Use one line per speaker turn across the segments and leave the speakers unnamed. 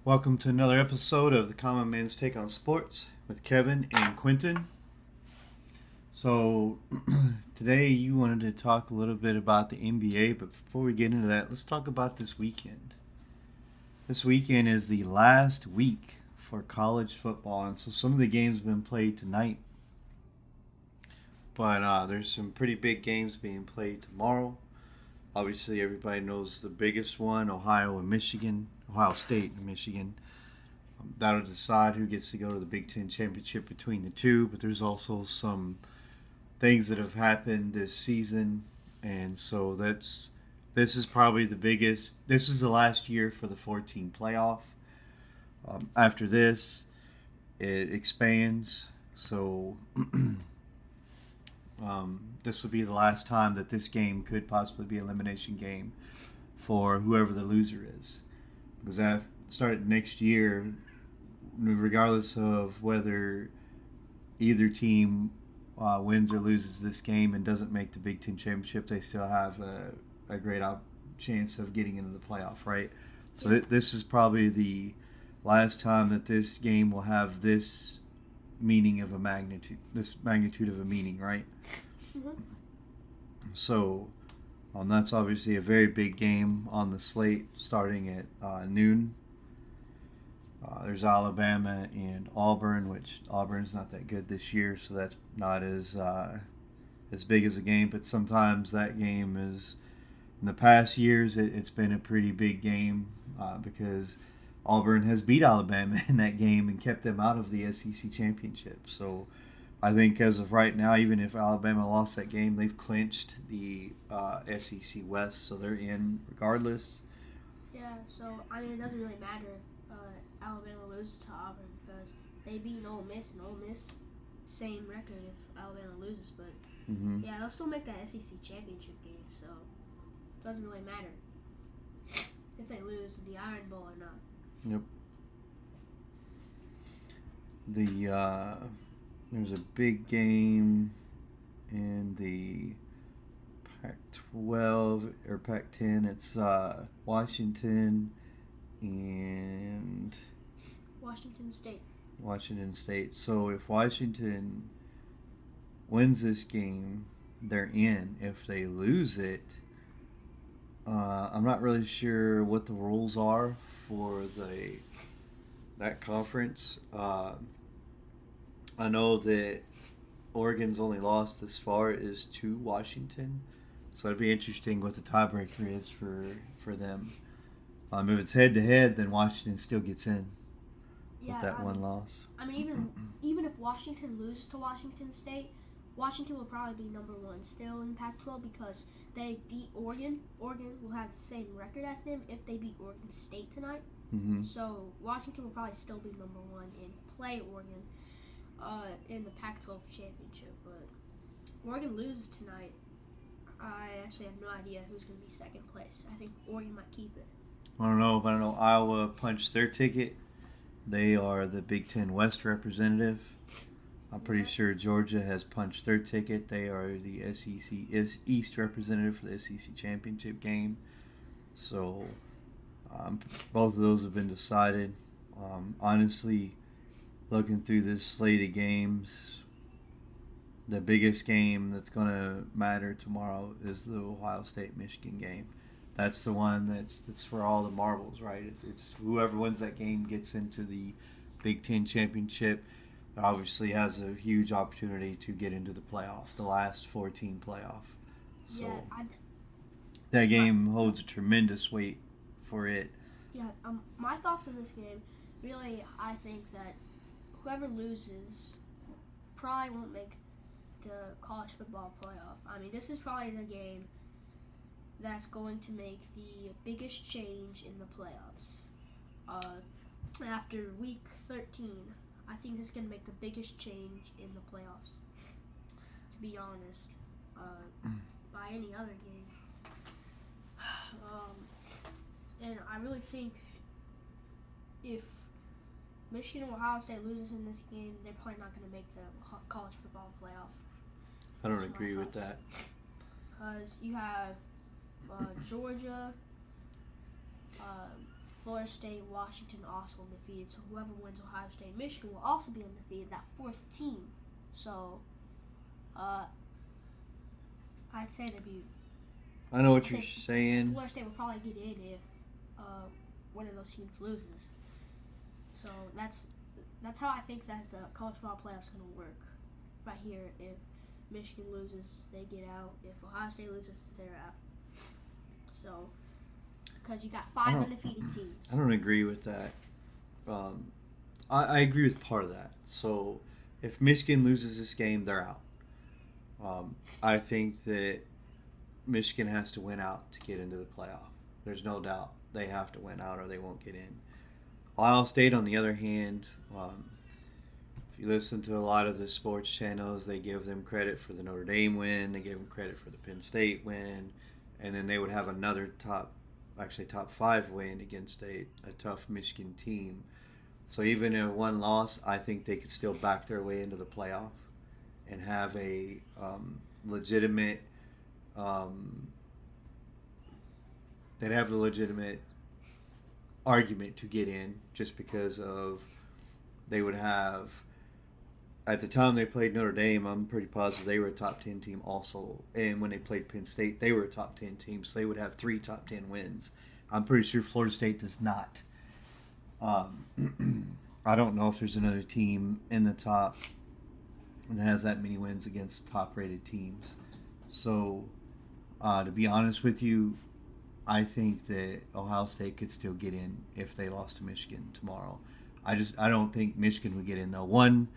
Welcome to another episode of the Common Man's Take on Sports with Kevin and Quentin. So, today you wanted to talk a little bit about the NBA, but before we get into that, let's talk about this weekend. This weekend is the last week for college football, and so some of the games have been played tonight, but there's some pretty big games being played tomorrow. Obviously, everybody knows the biggest one, Ohio State and Michigan. That'll decide who gets to go to the Big Ten championship between the two. But there's also some things that have happened this season, and so this is probably the biggest. This is the last year for the 14 playoff. After this, it expands. So this would be the last time that this game could possibly be an elimination game for whoever the loser is. Because that started next year, regardless of whether either team wins or loses this game and doesn't make the Big Ten championship, they still have a great chance of getting into the playoff, right? So this is probably the last time that this game will have this magnitude of a meaning, right?
Mm-hmm.
So that's obviously a very big game on the slate starting at noon. There's Alabama and Auburn, which Auburn's not that good this year, so that's not as big as a game. But sometimes that game is, in the past years, it's been a pretty big game because Auburn has beat Alabama in that game and kept them out of the SEC championship. So I think as of right now, even if Alabama lost that game, they've clinched the SEC West, so they're in regardless.
Yeah, so I mean, it doesn't really matter if Alabama loses to Auburn because they beat Ole Miss, and Ole Miss same record if Alabama loses. But yeah, they'll still make that SEC championship game, so it doesn't really matter if they lose in the Iron Bowl or not.
Yep. There's a big game in the Pac-12 or Pac-10. It's Washington and
Washington
State. So if Washington wins this game, they're in. If they lose it, I'm not really sure what the rules are for that conference. I know that Oregon's only lost this far is to Washington, so it'd be interesting what the tiebreaker is for them. If it's head to head, then Washington still gets in with that one loss.
I mean, even if Washington loses to Washington State, Washington will probably be number one still in Pac-12 because they beat Oregon. Oregon will have the same record as them if they beat Oregon State tonight.
Mm-hmm.
So Washington will probably still be number one and play Oregon in the Pac-12 championship. But Oregon loses tonight, I actually have no idea who's going to be second place. I think Oregon might keep it.
I don't know, but I know Iowa punched their ticket. They are the Big Ten West representative. I'm pretty sure Georgia has punched their ticket. They are the SEC East representative for the SEC championship game. So both of those have been decided. Honestly, looking through this slate of games, the biggest game that's going to matter tomorrow is the Ohio State-Michigan game. That's the one that's for all the marbles, right? It's whoever wins that game gets into the Big Ten championship. Obviously has a huge opportunity to get into the playoff, the last 14 playoff. So that game holds a tremendous weight for it.
Yeah, my thoughts on this game, really, I think that whoever loses probably won't make the college football playoff. I mean, this is probably the game that's going to make the biggest change in the playoffs. After week 13, I think this is going to make the biggest change in the playoffs, to be honest, by any other game. And I really think if Michigan or Ohio State loses in this game, they're probably not going to make the college football playoff.
I don't agree with that.
Because you have Georgia, Florida State, Washington also undefeated. So whoever wins Ohio State and Michigan will also be undefeated, that fourth team. So I'd say they'd be.
I know what you're saying.
Florida State will probably get in if one of those teams loses. So that's how I think that the college football playoffs is going to work. Right here, if Michigan loses, they get out. If Ohio State loses, they're out. So, because you got 5 undefeated teams.
I don't agree with that. I agree with part of that. So, if Michigan loses this game, they're out. I think that Michigan has to win out to get into the playoff. There's no doubt they have to win out or they won't get in. Ohio State, on the other hand, if you listen to a lot of the sports channels, they give them credit for the Notre Dame win, they give them credit for the Penn State win, and then they would have another top 5 win against a tough Michigan team. So even in one loss, I think they could still back their way into the playoff and have a legitimate they'd have a legitimate argument to get in, just because of they would have, at the time they played Notre Dame, I'm pretty positive they were a top 10 team also, and when they played Penn State they were a top 10 team, so they would have 3 top 10 wins. I'm pretty sure Florida State does not. I don't know if there's another team in the top that has that many wins against top rated teams. So to be honest with you, I think that Ohio State could still get in if they lost to Michigan tomorrow. I don't think Michigan would get in though. 1,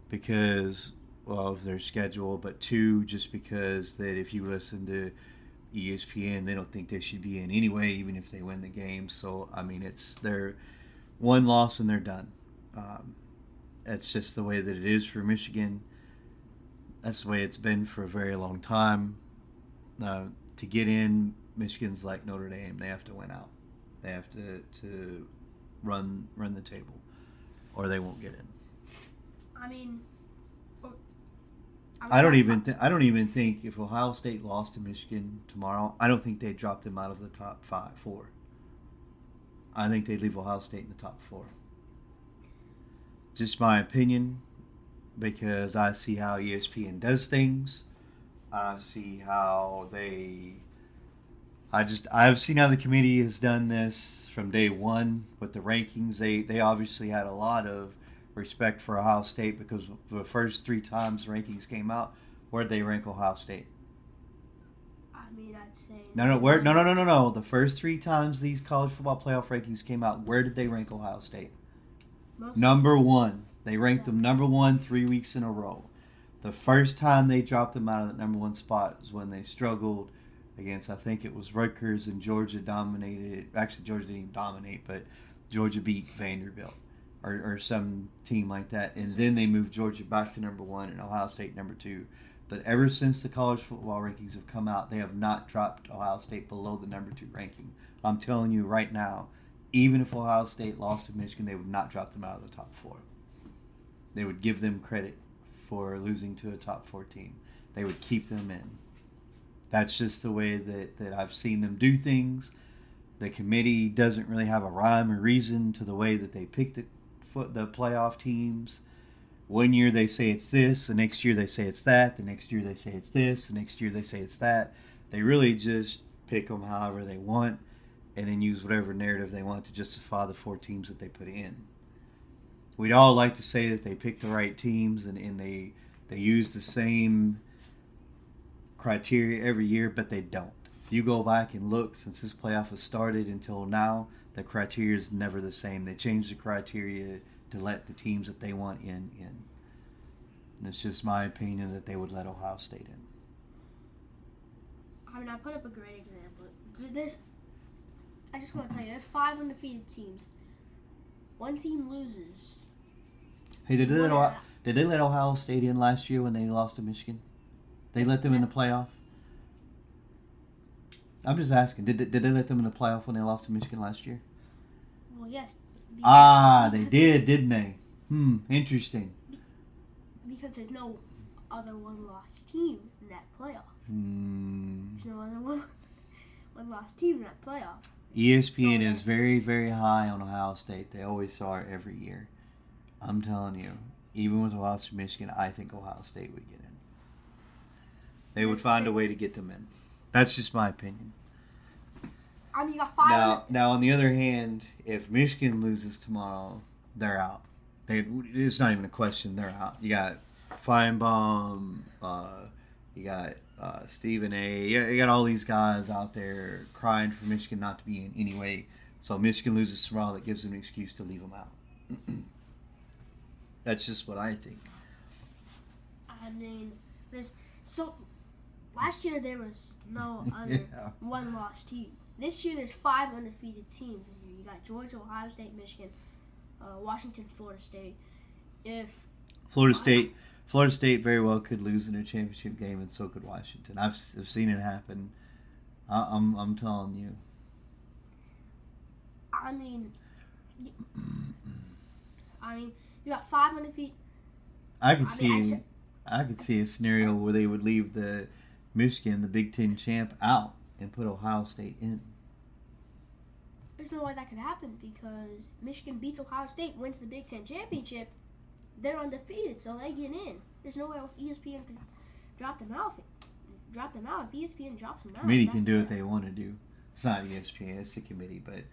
because of their schedule, but 2, just because that if you listen to ESPN, they don't think they should be in anyway, even if they win the game. So I mean, it's their one loss and they're done. That's just the way that it is for Michigan. That's the way it's been for a very long time. To get in, Michigan's like Notre Dame. They have to win out. They have to run the table, or they won't get in.
I mean,
I don't even think if Ohio State lost to Michigan tomorrow, I don't think they'd drop them out of the top 4. I think they'd leave Ohio State in the top 4. Just my opinion, because I see how ESPN does things. I see how I've seen how the committee has done this from day one with the rankings. They obviously had a lot of respect for Ohio State, because the first 3 times rankings came out, where'd they rank Ohio State?
I mean, I'd say
No. The first 3 times these college football playoff rankings came out, where did they rank Ohio State? Number 1. They ranked them number 1 3 weeks in a row. The first time they dropped them out of that number 1 spot was when they struggled against, I think it was Rutgers, and Georgia dominated. Actually, Georgia didn't even dominate, but Georgia beat Vanderbilt or some team like that. And then they moved Georgia back to number 1 and Ohio State number 2. But ever since the college football rankings have come out, they have not dropped Ohio State below the number 2 ranking. I'm telling you right now, even if Ohio State lost to Michigan, they would not drop them out of the top 4. They would give them credit for losing to a top 4 team. They would keep them in. That's just the way that I've seen them do things. The committee doesn't really have a rhyme or reason to the way that they pick the playoff teams. One year they say it's this, the next year they say it's that, the next year they say it's this, the next year they say it's that. They really just pick them however they want, and then use whatever narrative they want to justify the 4 teams that they put in. We'd all like to say that they pick the right teams and they use the same criteria every year, but they don't. If you go back and look, since this playoff has started until now, the criteria is never the same. They change the criteria to let the teams that they want in. And it's just my opinion that they would let Ohio State in.
I mean, I put up a great example. I just want to tell you, there's 5 undefeated teams. One team loses.
Hey, did they let Ohio State in last year when they lost to Michigan? They let them in the playoff? I'm just asking. Did they let them in the playoff when they lost to Michigan last year?
Well, yes.
They did, didn't they? Interesting.
Because there's no other one-loss team in that playoff. There's no other one-loss team in that playoff.
ESPN
So
is very, very high on Ohio State. They always are every year. I'm telling you, even with Ohio State, Michigan, I think Ohio State would get in. They would find a way to get them in. That's just my opinion.
I mean, you got 5.
Now, on the other hand, if Michigan loses tomorrow, they're out. It's not even a question. They're out. You got Feinbaum. You got Stephen A. You got all these guys out there crying for Michigan not to be in anyway. So Michigan loses tomorrow, that gives them an excuse to leave them out. That's just what I think.
I mean, last year there was no other one-loss team. This year there's 5 undefeated teams in here. You got Georgia, Ohio State, Michigan, Washington, Florida State. If
Florida State very well could lose in their championship game, and so could Washington. I've seen it happen. I'm telling you.
I mean, you got 5 undefeated.
I could see a scenario where they would leave the Michigan, the Big Ten champ, out and put Ohio State in.
There's no way that could happen because Michigan beats Ohio State, wins the Big Ten championship. They're undefeated, so they get in. There's no way ESPN can drop them out. If ESPN drops them out,
Committee can do what they want to do. It's not ESPN, it's the committee, but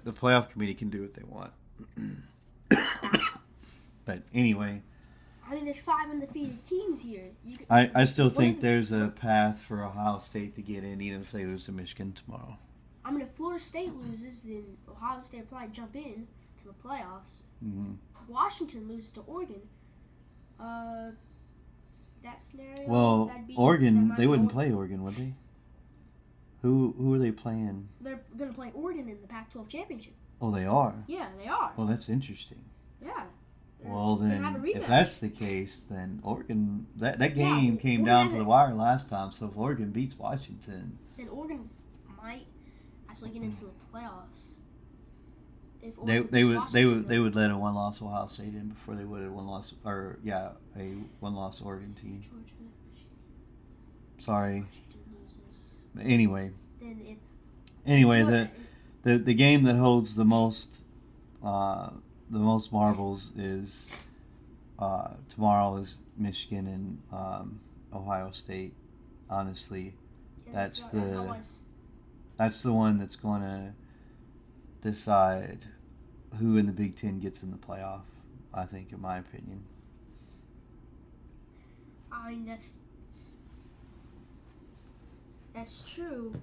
the playoff committee can do what they want. But anyway,
I mean, there's 5 undefeated teams here.
I still think there's a path for Ohio State to get in, even if they lose to Michigan tomorrow.
I mean, if Florida State loses, then Ohio State will probably jump in to the playoffs.
Mm-hmm.
Washington loses to Oregon. That scenario.
Well, Oregon, they wouldn't play Oregon, would they? Who are they playing?
They're going to play Oregon in the Pac-12 championship.
Oh, they are?
Yeah, they are.
Well, that's interesting.
Yeah.
Well, then, if that's the case, then Oregon, that game came down to the wire last time, so if Oregon beats Washington...
Then Oregon might actually get into the playoffs. If
They would let a one-loss Ohio State in before they would a one-loss Oregon team. Sorry. But anyway, the game that holds the most marbles is tomorrow is Michigan and Ohio State. Honestly, that's the one that's going to decide who in the Big Ten gets in the playoff, I think, in my opinion.
I mean, that's true,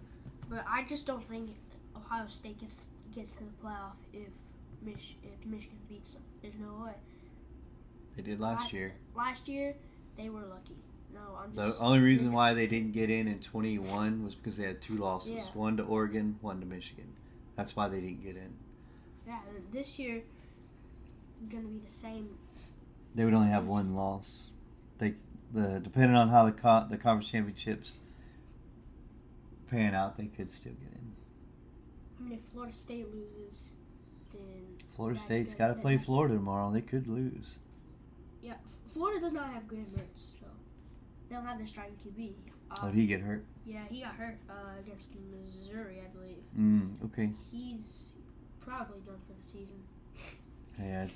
but I just don't think Ohio State gets to the playoff if Michigan beats them. There's no way.
They did last year.
Last year, they were lucky.
The only reason why they didn't get in 21 was because they had 2 losses.
Yeah.
One to Oregon, one to Michigan. That's why they didn't get in.
Yeah, this year going to be the same.
They would only have 1 loss. Depending on how the conference championships pan out, they could still get in.
I mean, if Florida State loses, then
Florida State's got to play Florida tomorrow. They could lose.
Yeah, Florida does not have Graham Mertz, so they don't have their starting QB.
Did he get hurt?
Yeah, he got hurt against Missouri, I believe.
Okay.
He's probably done for the season.
Yeah,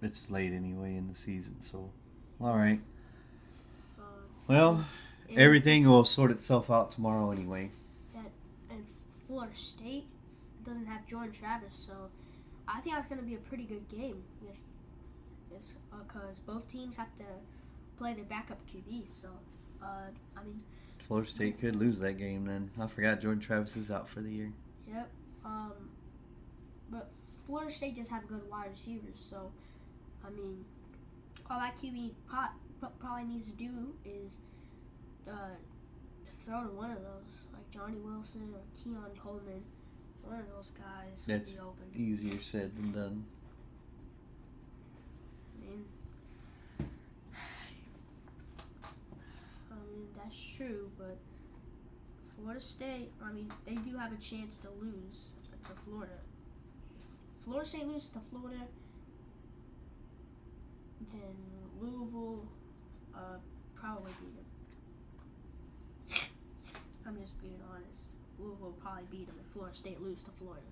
it's late anyway in the season, so all right. Well, everything will sort itself out tomorrow anyway.
And Florida State doesn't have Jordan Travis, so I think that's going to be a pretty good game. Yes, because both teams have to play their backup QB. So, I mean,
Florida State could lose that game then. I forgot Jordan Travis is out for the year.
Yep. But Florida State does have good wide receivers, so I mean, all that QB probably needs to do is throw to one of those, like Johnny Wilson or Keon Coleman. One of those guys will be open.
That's easier said than done.
I mean, that's true, but Florida State, I mean, they do have a chance to lose to Florida. If Florida State loses to Florida, then Louisville probably beat them. I'm just being honest. Louisville will probably beat them if Florida State lose to Florida.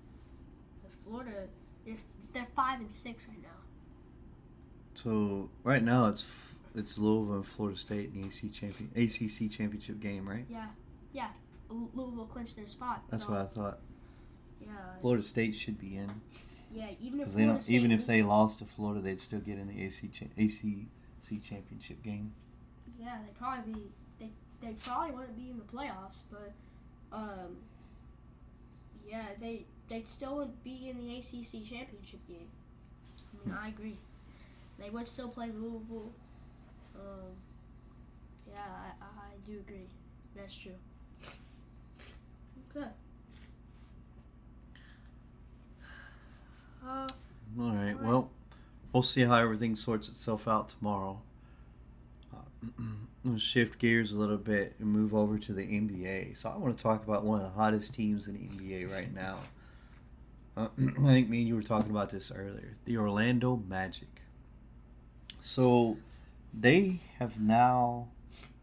Because Florida, they're 5-6 right now.
So right now it's Louisville and Florida State in the ACC championship game, right?
Yeah. Louisville clinched their spot.
That's what I thought.
Yeah.
Florida State should be in.
Yeah, even if
They don't, even if they lost to Florida, they'd still get in the ACC championship game.
Yeah, they probably wouldn't be in the playoffs, but yeah, they'd still be in the ACC championship game. I mean, I agree. They would still play Louisville. Yeah, I do agree. That's true. Okay.
All right. Well, we'll see how everything sorts itself out tomorrow. We'll shift gears a little bit and move over to the NBA. So I want to talk about one of the hottest teams in the NBA right now. I think me and you were talking about this earlier. The Orlando Magic. So they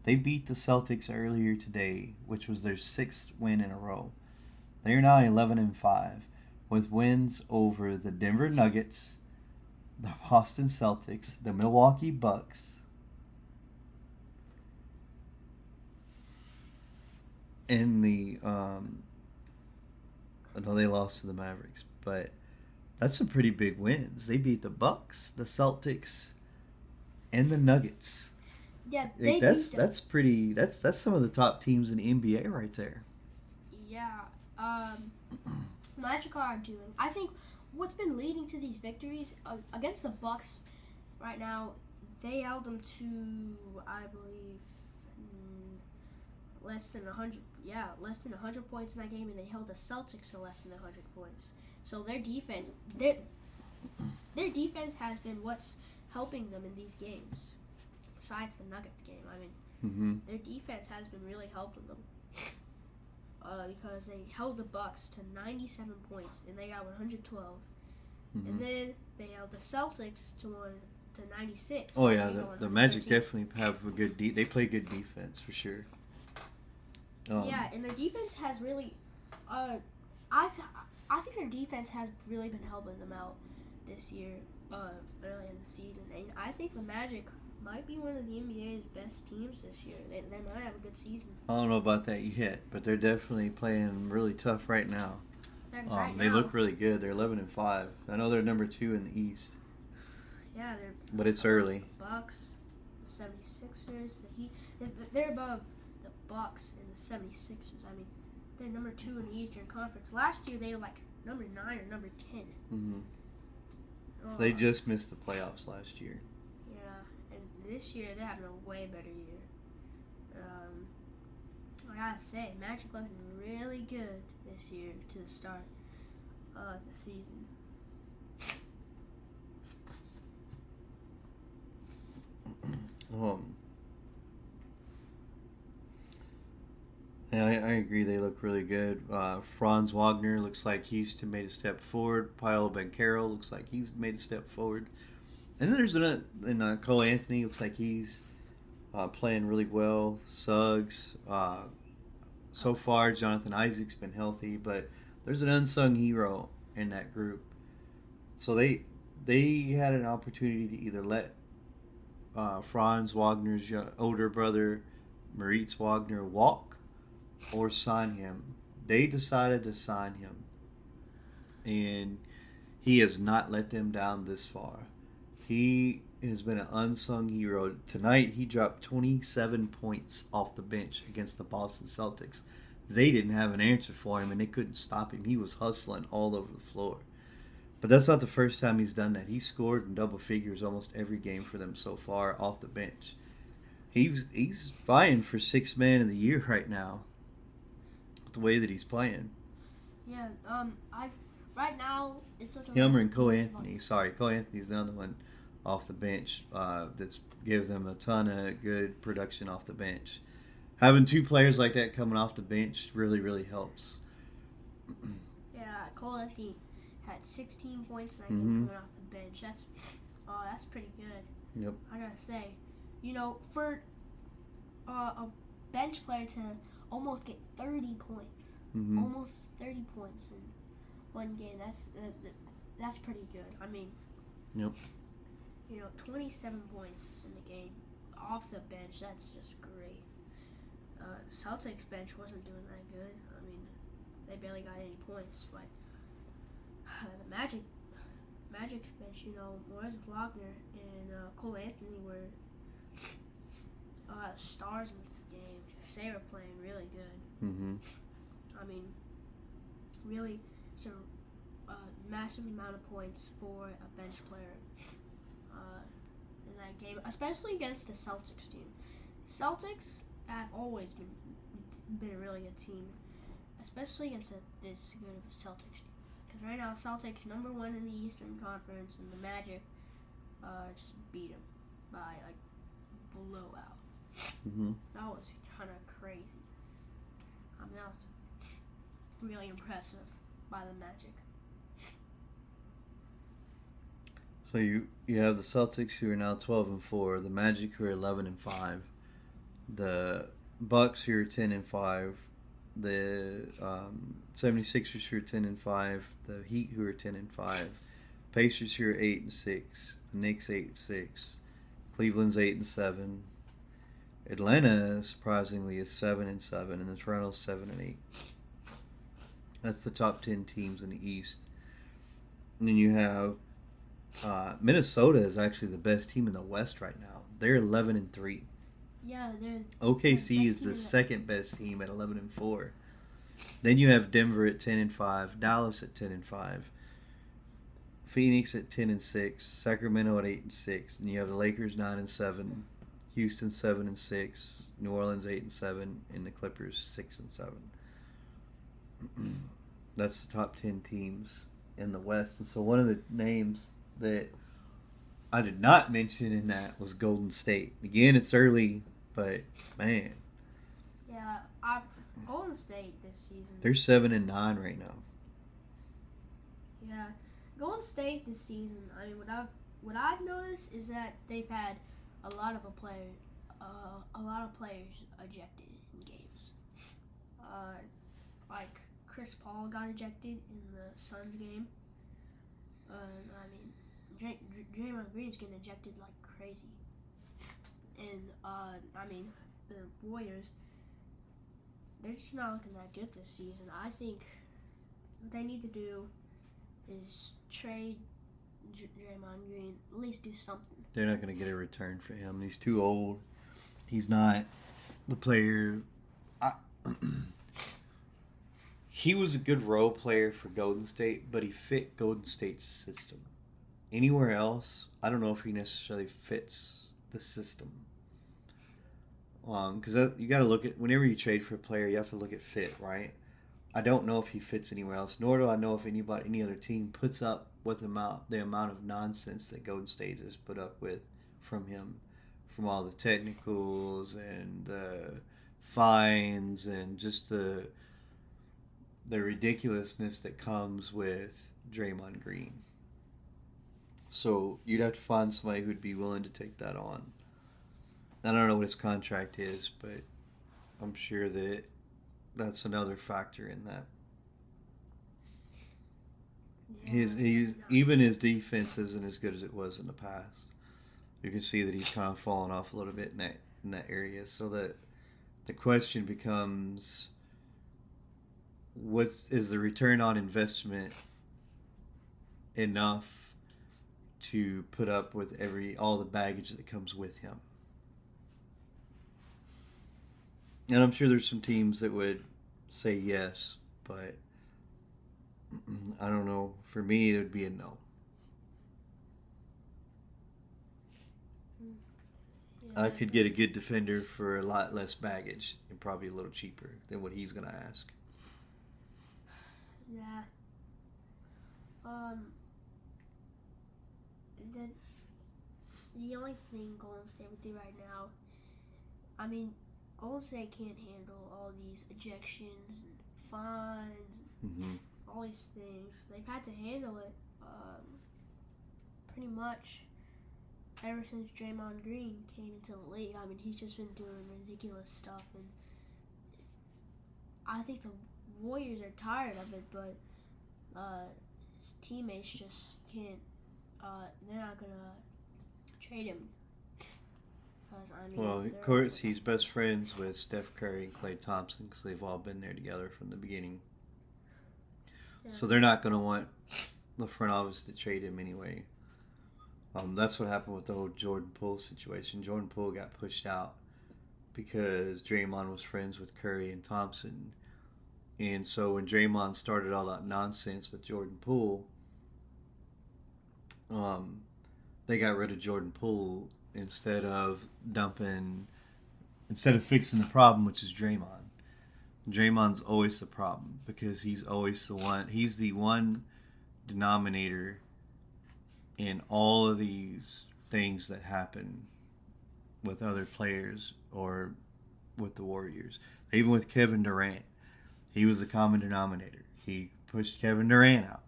beat the Celtics earlier today, which was their 6th win in a row. They are now 11-5 with wins over the Denver Nuggets, the Boston Celtics, the Milwaukee Bucks, and I know they lost to the Mavericks, but that's some pretty big wins. They beat the Bucks, the Celtics, and the Nuggets.
Yeah,
that's some of the top teams in the NBA right there.
Yeah. Magic are doing. I think what's been leading to these victories against the Bucks right now, they held them to, I believe, less than 100 points in that game, and they held the Celtics to less than 100 points. So their defense has been what's helping them in these games. Besides the Nuggets game, I mean, their defense has been really helping them. Because they held the Bucks to 97 points, and they got 112. And then they held the Celtics to 96.
Oh yeah, the Magic definitely have a good they play good defense for sure.
Yeah, and their defense has really, I think their defense has really been helping them out this year, early in the season. And I think the Magic might be one of the NBA's best teams this year. They might have a good season.
I don't know about that yet, but they're definitely playing really tough right now. They look really good. They're 11-5. I know they're number 2 in the East.
Yeah,
but it's early.
The Bucks, the 76ers, the Heat. They're above the Bucks and the 76ers. I mean, they're number 2 in the Eastern Conference. Last year they were like number 9 or number 10.
They just missed the playoffs last year.
This year they're having a way better year. I gotta say, Magic looking really good this year to the start of the season.
Yeah, I agree. They look really good. Franz Wagner looks like he's made a step forward. Paolo Banchero looks like he's made a step forward. And then there's Cole Anthony looks like he's playing really well. Suggs. So far, Jonathan Isaac's been healthy, but there's an unsung hero in that group. So they had an opportunity to either let Franz Wagner's older brother, Moritz Wagner, walk or sign him. They decided to sign him. And he has not let them down this far. He has been an unsung hero. Tonight, he dropped 27 points off the bench against the Boston Celtics. They didn't have an answer for him, and they couldn't stop him. He was hustling all over the floor. But that's not the first time he's done that. He scored in double figures almost every game for them so far off the bench. He's vying for 6th man of the year right now with the way that he's playing.
Yeah, right now it's looking
him and Cole Anthony. Sorry, Cole Anthony's the other one off the bench that's gives them a ton of good production off the bench. Having 2 players like that coming off the bench really, really helps.
Yeah, Cole Anthony had 16 points in that game coming off the bench. That's pretty good.
Yep.
I gotta say, for a bench player to almost get 30 points
Mm-hmm.
almost 30 points in one game. That's pretty good. I mean,
Yep.
27 points in the game off the bench. That's just great. Celtics bench wasn't doing that good. I mean, they barely got any points. But the Magic's bench, Morris Wagner and Cole Anthony were stars in the game. They were playing really good.
Mm-hmm.
I mean, really, it's a massive amount of points for a bench player in that game, especially against the Celtics team. Celtics have always been a really good team, especially against this good of a Celtics team. Because right now, Celtics #1 in the Eastern Conference, and the Magic just beat them by blowout.
Mm-hmm.
That was kind of crazy. I mean, that was really impressive by the Magic.
So you have the Celtics, who are now 12-4, the Magic, who are 11-5, the Bucks, who are 10-5, the 76ers, who are 10-5, the Heat, who are 10-5, Pacers, who are 8-6, the Knicks 8-6, Cleveland's 8-7, Atlanta surprisingly is 7-7, and the Toronto's 7-8. That's the top 10 teams in the East. And then you have Minnesota is actually the best team in the West right now. They're 11-3.
Yeah, they're
OKC is the second best team at 11-4. Then you have Denver at 10-5, Dallas at 10-5, Phoenix at 10-6, Sacramento at 8-6, and you have the Lakers 9-7, Houston 7-6, New Orleans 8-7, and the Clippers 6-7. That's the top 10 teams in the West. And so one of the names that I did not mention in that was Golden State. Again, it's early, but man.
Yeah, Golden State this season.
They're 7-9 right now.
Yeah, Golden State this season. I mean, what I've noticed is that they've had a lot of players ejected in games. Like Chris Paul got ejected in the Suns game. I mean, Draymond Green's getting ejected like crazy. And I mean, the Warriors, they're just not looking that good this season. I think what they need to do is trade Draymond Green, at least do something.
They're not going to get a return for him. He's too old. He's not the player. He was a good role player for Golden State, but he fit Golden State's system. Anywhere else, I don't know if he necessarily fits the system. Because you got to look at, whenever you trade for a player, you have to look at fit, right? I don't know if he fits anywhere else, nor do I know if any other team puts up with the amount of nonsense that Golden State has put up with from him, from all the technicals and the fines and just the ridiculousness that comes with Draymond Green. So you'd have to find somebody who'd be willing to take that on. I don't know what his contract is, but I'm sure that that's another factor in that.
Yeah,
Even his defense isn't as good as it was in the past. You can see that he's kind of fallen off a little bit in that area. So that the question becomes, is the return on investment enough to put up with all the baggage that comes with him? And I'm sure there's some teams that would say yes, but I don't know. For me, it would be a no.
Yeah,
I could get a good defender for a lot less baggage and probably a little cheaper than what he's going to ask.
Yeah. The only thing Golden State would do right now, I mean, Golden State can't handle all these ejections and fines, all these things. They've had to handle it pretty much ever since Draymond Green came into the league. I mean, he's just been doing ridiculous stuff, and I think the Warriors are tired of it, but his teammates just can't. They're not gonna trade him. Cause, I mean,
Well, of course, he's best friends with Steph Curry and Klay Thompson because they've all been there together from the beginning.
Yeah.
So they're not going to want the front office to trade him anyway. That's what happened with the whole Jordan Poole situation. Jordan Poole got pushed out because Draymond was friends with Curry and Thompson. And so when Draymond started all that nonsense with Jordan Poole, they got rid of Jordan Poole instead of fixing the problem, which is Draymond. Draymond's always the problem because he's the one denominator in all of these things that happen with other players or with the Warriors. Even with Kevin Durant, he was the common denominator. He pushed Kevin Durant out.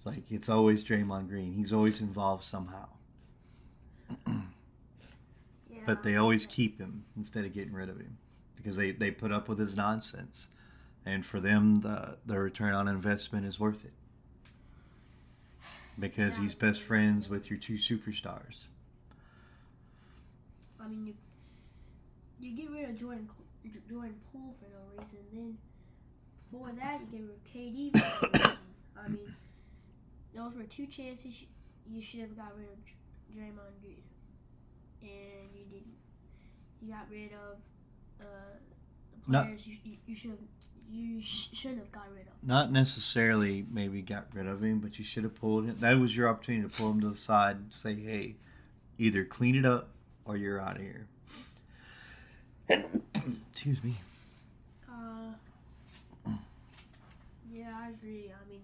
Like, it's always Draymond Green. He's always involved somehow.
Yeah.
But they always keep him instead of getting rid of him because they put up with his nonsense. And for them, the return on investment is worth it. Because he's best friends with your two superstars.
I mean, you get rid of Jordan Poole for no reason. Then before that, you get rid of KD for no reason. I mean, those were two chances you should have got rid of Draymond Green, and you didn't. You got rid of the players you shouldn't have got rid of.
Not necessarily maybe got rid of him, but you should have pulled him. That was your opportunity to pull him to the side and say, hey, either clean it up or you're out of here. Excuse me.
Yeah, I agree. I mean,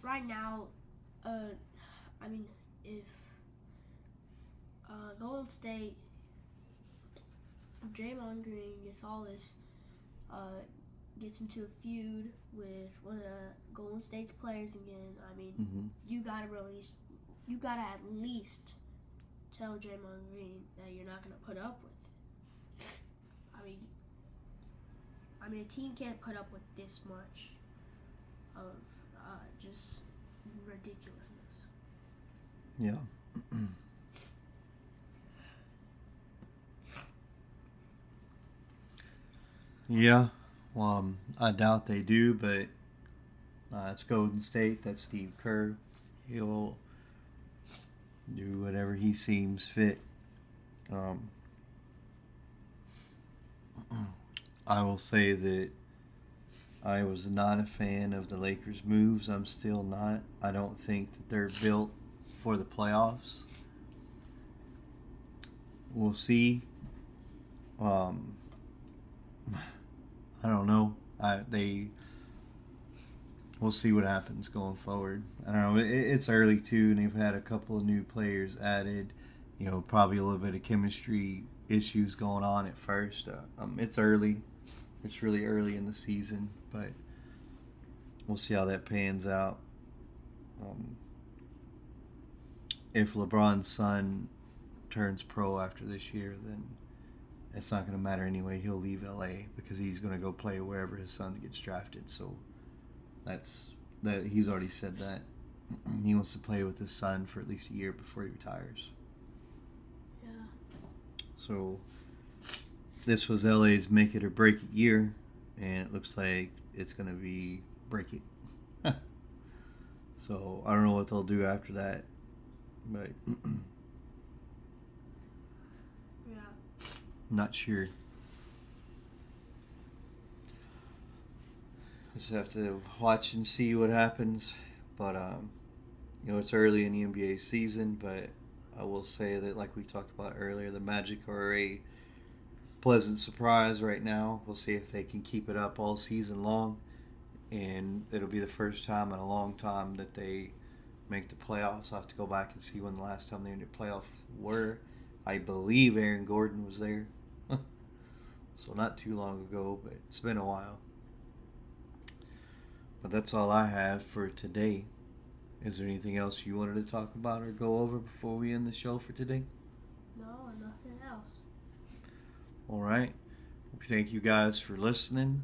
right now, if Golden State, Draymond Green gets into a feud with one of the Golden State's players again, I mean, you gotta at least tell Draymond Green that you're not gonna put up with. I mean, a team can't put up with this much of just ridiculousness.
Yeah. Yeah. Well, I doubt they do, but it's Golden State. That's Steve Kerr. He'll do whatever he seems fit. I will say that I was not a fan of the Lakers' moves. I'm still not. I don't think that they're built for the playoffs. We'll see. I don't know. We'll see what happens going forward. I don't know. It's early too, and they've had a couple of new players added. Probably a little bit of chemistry issues going on at first. It's early. It's really early in the season, but we'll see how that pans out. If LeBron's son turns pro after this year, then it's not going to matter anyway. He'll leave LA because he's going to go play wherever his son gets drafted. So he's already said that. He wants to play with his son for at least a year before he retires.
Yeah.
So this was LA's make it or break it year, and it looks like it's going to be break it. So I don't know what they'll do after that, but
Yeah.
Not sure. Just have to watch and see what happens. But it's early in the NBA season, but I will say that, like we talked about earlier, the Magic are a pleasant surprise right now. We'll see if they can keep it up all season long, and it'll be the first time in a long time that they make the playoffs. I'll have to go back and see when the last time they made the playoffs were. I believe Aaron Gordon was there. So not too long ago, but it's been a while. But that's all I have for today. Is there anything else you wanted to talk about or go over before we end the show for today?
No, nothing else.
All right. Thank you guys for listening.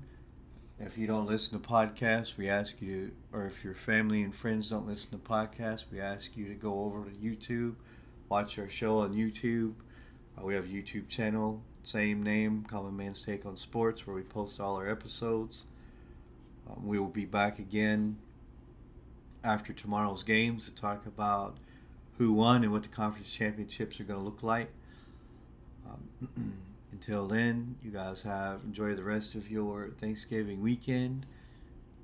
If you don't listen to podcasts, we ask you to, or if your family and friends don't listen to podcasts, we ask you to go over to YouTube, watch our show on YouTube. We have a YouTube channel, same name, Common Man's Take on Sports, where we post all our episodes. We will be back again after tomorrow's games to talk about who won and what the conference championships are going to look like. Until then, you guys enjoy the rest of your Thanksgiving weekend,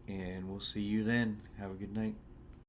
and we'll see you then. Have a good night.